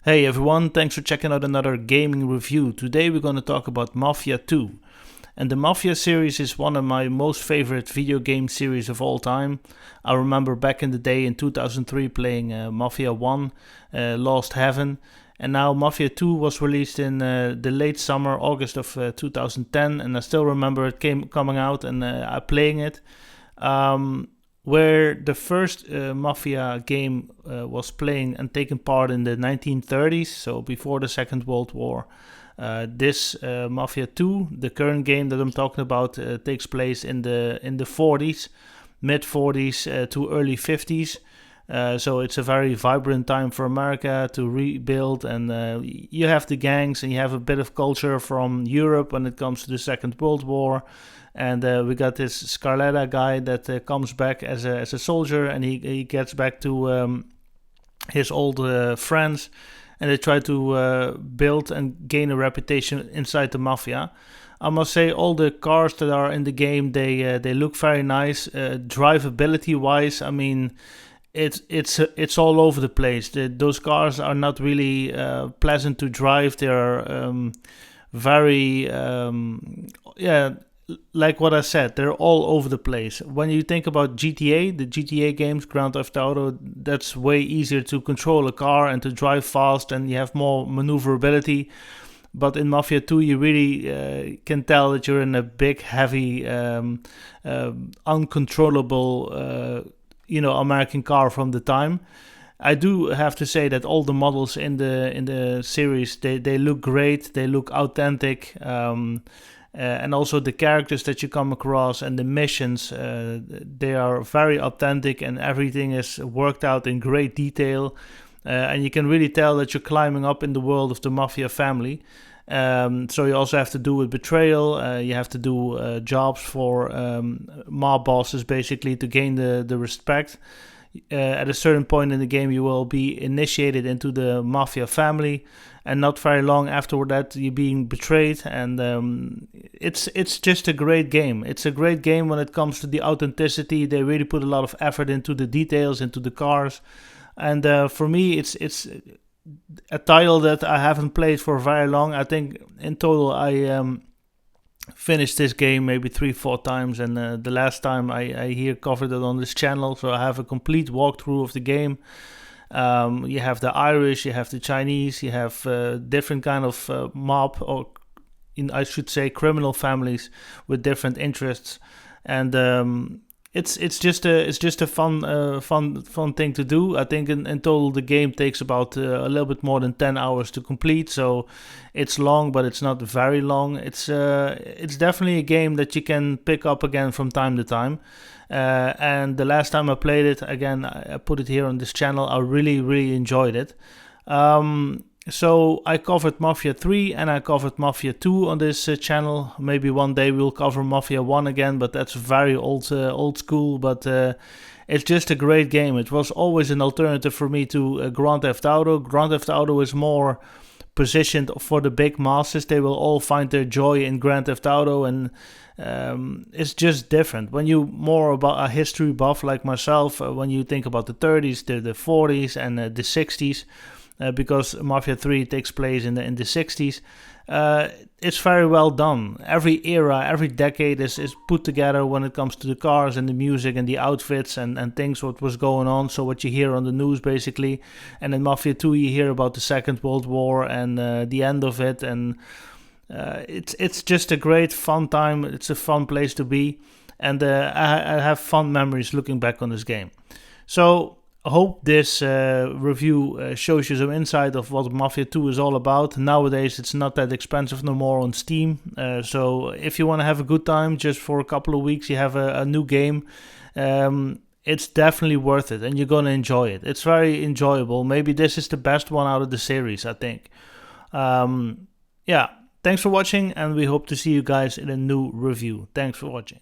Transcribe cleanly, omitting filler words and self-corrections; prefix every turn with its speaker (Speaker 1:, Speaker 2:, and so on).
Speaker 1: Hey everyone, thanks for checking out another gaming review. Today we're going to talk about Mafia 2. And the Mafia series is one of my most favorite video game series of all time. I remember back in the day in 2003 playing Mafia 1, Lost Heaven. And now Mafia 2 was released in the late summer, August of 2010. And I still remember it coming out and I playing it. Where the first Mafia game was playing and taking part in the 1930s, so before the Second World War. This Mafia 2, the current game that I'm talking about, takes place in the 40s, mid 40s to early 50s. So it's a very vibrant time for America to rebuild, and you have the gangs and you have a bit of culture from Europe when it comes to the Second World War. And we got this Scarletta guy that comes back as a soldier, and he gets back to his old friends, and they try to build and gain a reputation inside the Mafia. I must say, all the cars that are in the game, they look very nice. Drivability wise, I mean, it's all over the place. Those cars are not really pleasant to drive. They're very like what I said, they're all over the place. When you think about GTA, the GTA games, Grand Theft Auto, that's way easier to control a car and to drive fast, and you have more maneuverability. But in Mafia 2, you really can tell that you're in a big, heavy, uncontrollable, American car from the time. I do have to say that all the models in the series, they look great, they look authentic. And also the characters that you come across and the missions, they are very authentic, and everything is worked out in great detail. And you can really tell that you're climbing up in the world of the Mafia family. So you also have to do with betrayal. You have to do jobs for mob bosses, basically, to gain the respect. At a certain point in the game, you will be initiated into the Mafia family, and not very long after that, you're being betrayed. And it's just a great game. It's a great game when it comes to the authenticity. They really put a lot of effort into the details, into the cars. And for me, it's a title that I haven't played for very long. I think in total I finished this game maybe 3-4 times, and the last time I here covered it on this channel, so I have a complete walkthrough of the game. You have the Irish, you have the Chinese, you have different kind of mob, or I should say criminal families with different interests, and it's just a fun thing to do. I think in total the game takes about a little bit more than 10 hours to complete, so it's long, but it's not very long. It's definitely a game that you can pick up again from time to time. And the last time I played it, again, I put it here on this channel, I really enjoyed it. So I covered Mafia 3 and I covered Mafia 2 on this channel. Maybe one day we'll cover Mafia 1 again, but that's very old school. But it's just a great game. It was always an alternative for me to Grand Theft Auto. Grand Theft Auto is more positioned for the big masses. They will all find their joy in Grand Theft Auto, and it's just different. When you more about a history buff like myself, when you think about the 30s, the 40s, and the 60s, because Mafia 3 takes place in the 60s, it's very well done. Every era, every decade is put together when it comes to the cars and the music and the outfits and things, what was going on. So what you hear on the news, basically. And in Mafia 2 you hear about the Second World War and the end of it, and it's just a great fun time. It's a fun place to be, and I have fun memories looking back on this game. So I hope this review shows you some insight of what Mafia 2 is all about. Nowadays it's not that expensive no more on Steam, so if you want to have a good time just for a couple of weeks, you have a new game, it's definitely worth it, and you're going to enjoy it. It's very enjoyable. Maybe this is the best one out of the series, I think. Yeah, thanks for watching, and we hope to see you guys in a new review. Thanks for watching.